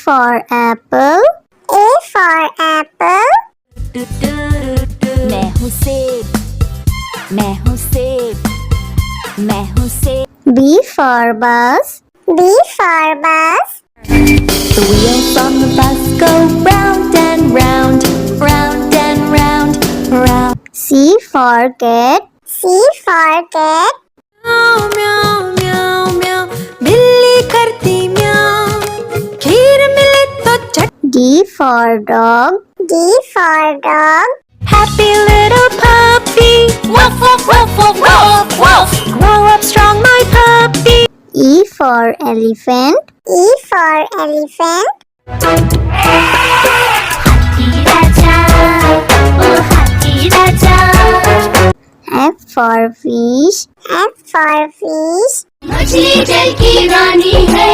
for apple. A for apple. मैं हूँ सेब, मैं हूँ सेब, मैं हूँ सेब। B for bus. B for bus. The wheels on the bus go round and round, round and round, round. C for cat. C for cat. म्याऊ म्याऊ म्याऊ म्याऊ, बिल्ली करती म्याऊ, खीर मिले तो चट। D for dog. D for dog. Happy little puppy, woof woof woof woof woof woof. Grow up strong, my puppy. E for elephant. E for elephant. हाथी राजा, ओ हाथी राजा। F for fish. F for fish. मछली जल की रानी है,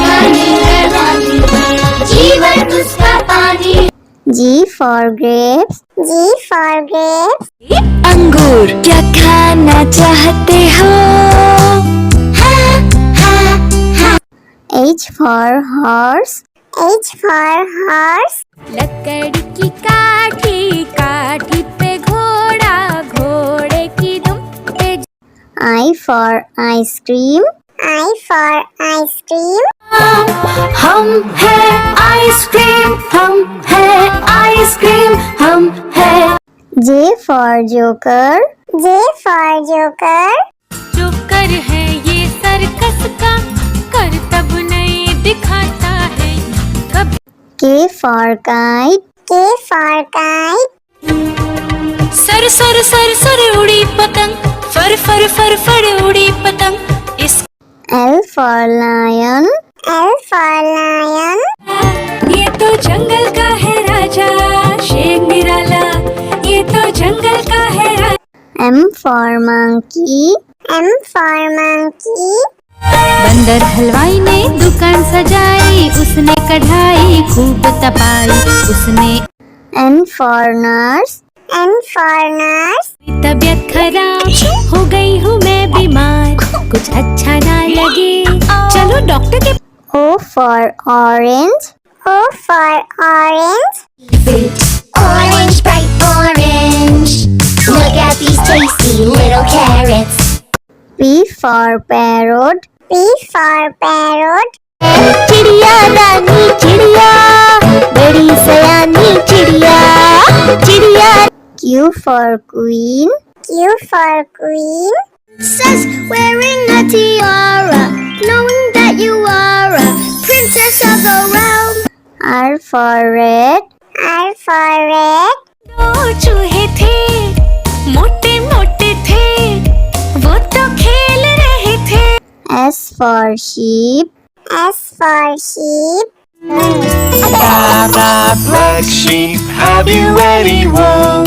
रानी है, रानी है, जीवन उसका पानी। G for grapes. G for grapes. अंगूर क्या खाना चाहते हो? H for horse. H for horse. लकड़ी की काठी, काठी पे घोड़ा, घोड़े की दुम पे। I for ice cream. I for ice cream. हम है आइसक्रीम, हम है आइसक्रीम, हम है। J for joker. J for joker. Joker है ये सर्कस का, करतब नहीं दिखाता है कब। K for kite. K for kite. Sir sir sir sir उड़ी पतंग, फर फर फर फर उड़ी पतंग। इस L for lion. L for lion. ये तो जंगल का है राजा, शेर निराला, ये तो जंगल का है राजा। M for monkey. M for monkey. बंदर हलवाई ने दुकान सजाई, उसने कढ़ाई खूब तपाई, उसने। N for nurse. N for nurse. तबीयत खराब हो गई हूँ मैं बीमार, कुछ अच्छा ना लगे, चलो डॉक्टर के। O for orange. O for orange. Orange, bright orange. Look at these tasty little carrots. P for parrot. P for parrot. चिड़िया रानी चिड़िया, बड़ी सयानी चिड़िया, चिड़िया। Q for queen. Q for queen. Says wearing a tiara, knowing that you are a princess of the realm. R for red. R for red. दो चूहे थे, मोटे मोटे थे, वो तो खेल रहे थे। S for sheep. S for sheep. Black sheep, have you any wool?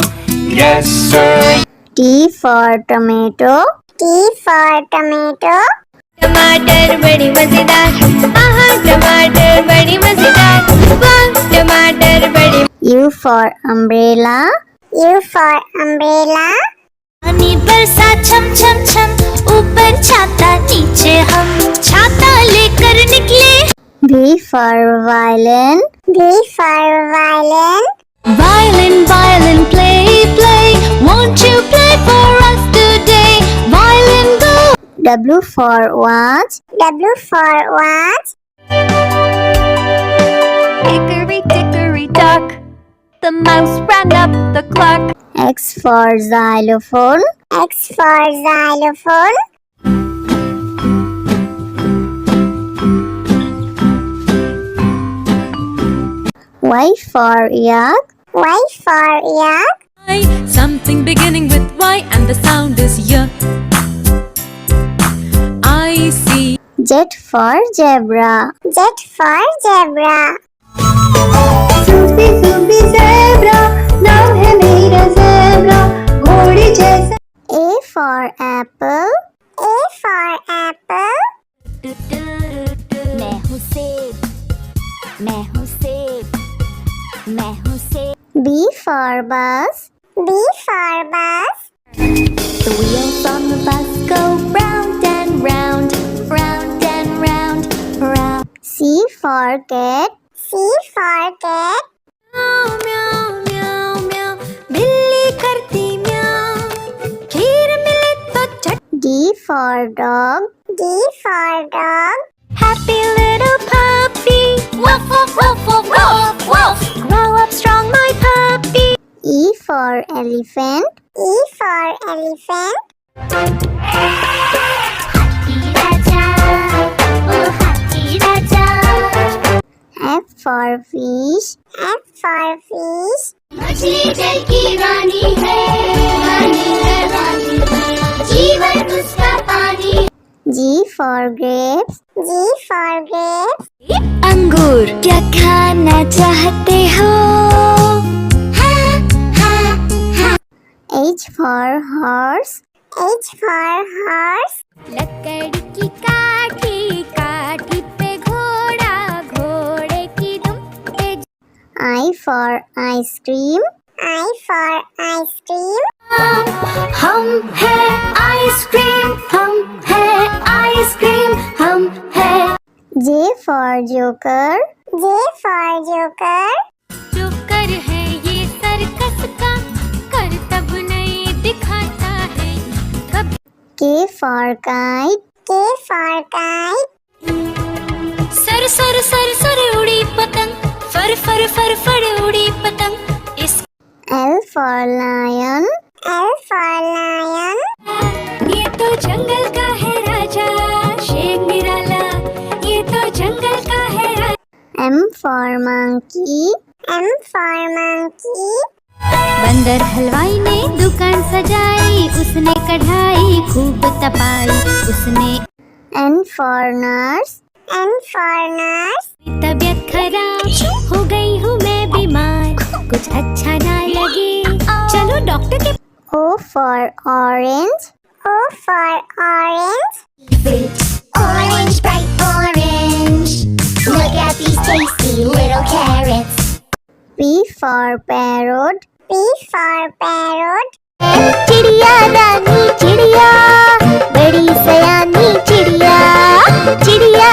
Yes, sir. T for tomato. T for tomato. टमाटर बड़ी मजेदार, आहा टमाटर बड़ी मजेदार, वाह टमाटर बड़ी। U for umbrella. U for umbrella. पानी बरसा छम छम छम, ऊपर छाता नीचे हम, छाता लेकर निकले। V for violin. V for violin. Violin, violin, play, play, won't you play for us today? Violin, go. W for watch. W for watch. Hickory dickory dock, the mouse ran up the clock. X for xylophone. X for xylophone. Y for yak. Y for yak. Something beginning with Y and the sound is Y. I see. Z for zebra. Z for zebra. Sufi Sufi zebra, नाम है मेरा zebra, घोड़े जैसा। A for apple. A for apple. मैं हूँ सेब, मैं हूँ सेब, मैं हूँ सेब। B for bus. B for bus. The wheels on the bus go round and round, round and round, round. C for cat. C for cat. म्याऊ म्याऊ म्याऊ बिल्ली करती म्याऊ खीर मिले तो चट D for dog. D for dog. Happy little puppy woof woof woof woof woof woof grow up strong my puppy E for elephant. E for elephant. F for fish. F for fish. मछली जल की रानी है रानी जीवन उसका पानी G for grapes. G for grapes. अंगूर क्या खाना चाहते हो H for horse. H for horse. लकड़ी की काठी काठी पे घोड़ा घोड़े की दुम पे I for ice cream. I for ice cream. हम है आइसक्रीम हम है आइसक्रीम हम है J for joker. J for joker. Joker है ये सर्कस का करतब नहीं दिखाता है कभी K for kite. K for kite. Sir sir sir sir उड़ी पतंग फर फर फर फर उड़ी पतंग इस L for lion. L for lion. ये तो जंगल का है राजा शेर निराला ये तो जंगल का है राजा M for monkey. M for monkey. बंदर हलवाई ने दुकान सजाई उसने कढ़ाई खूब तपाई उसने N for nurse. N for nurse. तबीयत खराब हो गई हूँ मैं बीमार कुछ अच्छा ना लगे चलो डॉक्टर के O for orange. O for orange. Orange, bright orange. Look at these tasty little carrots. P for parrot. P for parrot. चिड़िया रानी चिड़िया बड़ी सयानी चिड़िया चिड़िया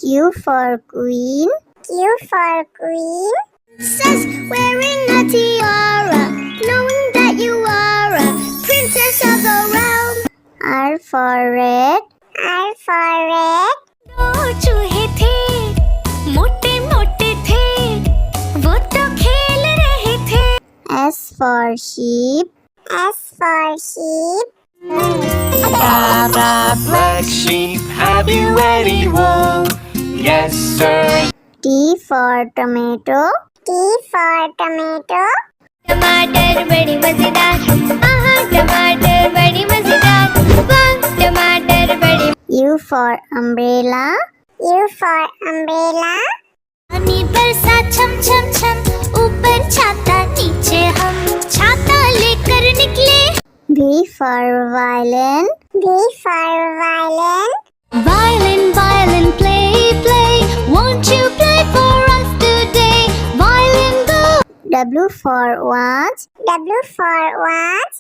Q for queen. Q for queen. Princess wearing a tiara, knowing that you are a princess of the realm. R for red. R for red. दो चूहे थे मोटे मोटे थे वो तो खेल रहे थे S for sheep. S for sheep. Black sheep, have you any wool? Yes, sir. T for tomato. T for tomato. टमाटर बड़ी मजेदार टमाटर बड़ी मजेदार वाह टमाटर बड़ी U for umbrella. U for umbrella. पानी बरसा छम छम छम ऊपर छाता नीचे हम छाता लेकर निकले V for violin. V for violin. Violin violin play play won't you play for us today violin go W for watch. W for watch.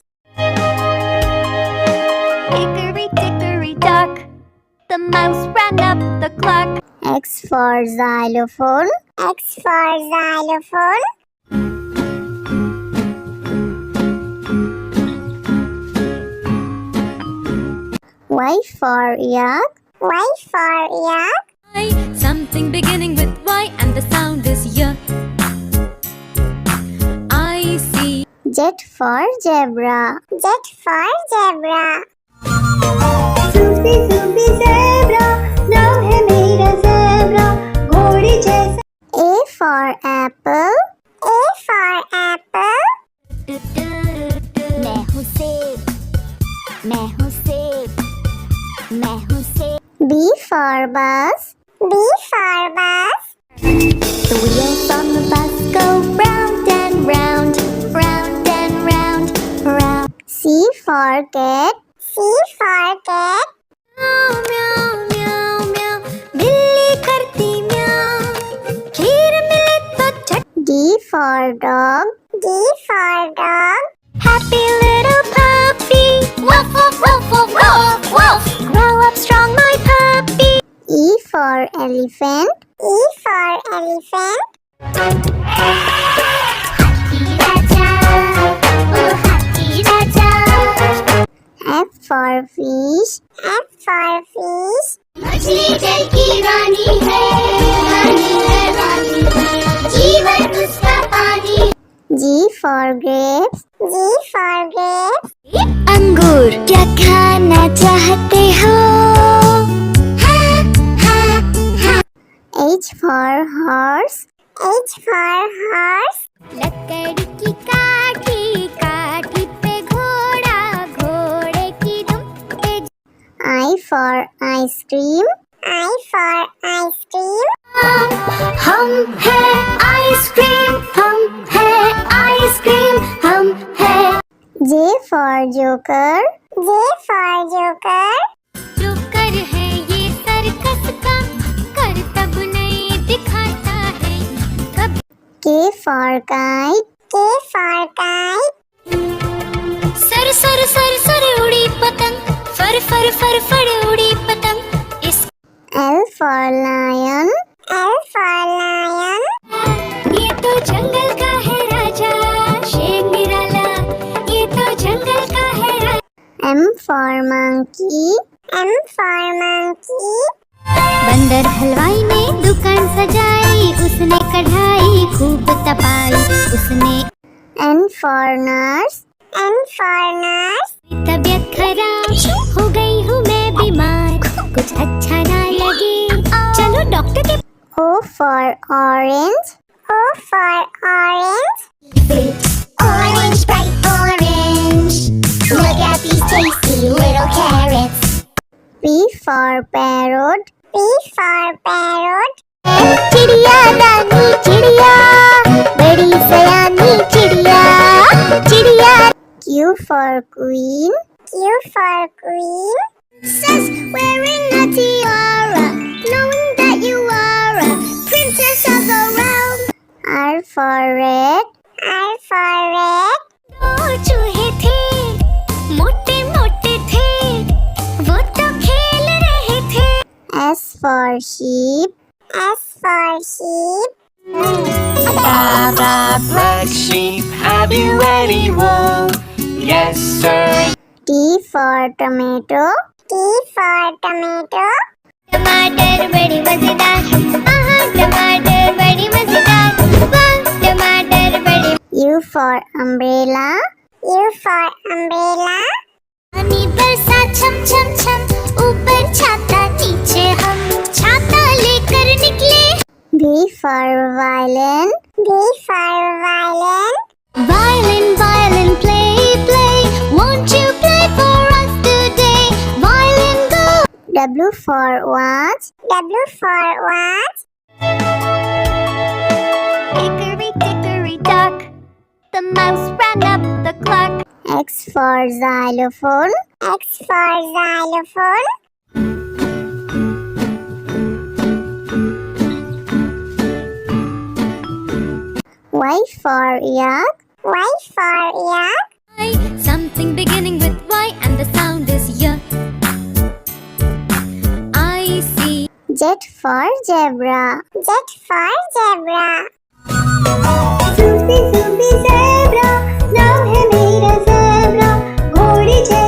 Hickory dickory dock, the mouse ran up the clock. X for xylophone. X for xylophone. Y for yak. Y for yak. something beginning with Y and the sound is Y I see Z for zebra. Z for zebra. Sufi Sufi zebra, नाम है मेरा zebra, घोड़ी जैसा. A for apple. A for apple. मैं हूँ सेब मैं हूँ सेब मैं हूँ सेब B for bus. B for bus. The wheels on the bus go round and round round and round round. C for cat. C for cat. म्याऊ म्याऊ म्याऊ म्याऊ बिल्ली करती म्याऊ खीर मिले तो चट D for dog. D for dog. happy little puppy woof woof woof woof woof woof grow up strong my puppy E for elephant. E for elephant. F for fish. F for fish. मछली जल की रानी है, रानी है, रानी है, जीवन उसका पानी। G for grapes. G for grapes. अंगूर क्या खाना चाहते हो? H for horse. H for horse. लकड़ी की काठी, काठी पे घोड़ा, घोड़े की दुम पे। I for ice cream. I for ice cream. हम हैं आइसक्रीम, हम हैं आइसक्रीम, हम हैं। J for joker. J for joker. Joker है ये सर्कस का, करतब नहीं दिखाता है कभी। K for kite. K for kite. Sir sir sir sir उड़ी पतंग, फर फर फर फर उड़ी पतंग। इस L for lion. L for lion. ये तो जंगल का है राजा, शेर निराला, ये तो जंगल का है राजा। M for monkey. M for monkey. बंदर हलवाई ने दुकान सजाई, उसने कढ़ाई खूब तपाई, उसने N for nurse. N for nurse. तबीयत खराब हो गई हूँ मैं बीमार, कुछ अच्छा ना लगे चलो डॉक्टर के। O for orange. O for orange. Orange, bright orange. Look at these tasty little carrots. P for parrot. P for parrot. चिड़िया दानी चिड़िया, बड़ी सयानी चिड़िया, चिड़िया। Q for queen. Q for queen. Princess wearing a tiara, knowing that you are a princess of the realm. R for red. R for red. दो चूहे थे, मोटे मोटे थे, वो तो खेल रहे थे। S for sheep. S for sheep. Black sheep, have you any wool? Yes, sir. T for tomato. T for tomato. टमाटर बड़ी मजेदार, आहा टमाटर बड़ी मजेदार, वाह टमाटर बड़ी। U for umbrella. U for umbrella. पानी बरसा छम छम छम, ऊपर छाता नीचे हम, छाता लेकर निकले। V for violin. V for violin. Violin, violin, play, play, won't you play for us today? Violin, go. W for watch. W for watch. Hickory dickory dock, the mouse ran up the clock. X for xylophone. X for xylophone. Y for yak. Y for yak. Something beginning with Y and the sound is Y. I see. Z for zebra. Z for zebra. Zoopy, zoopy, zebra. नाम है मेरा zebra. घोड़ी जैसा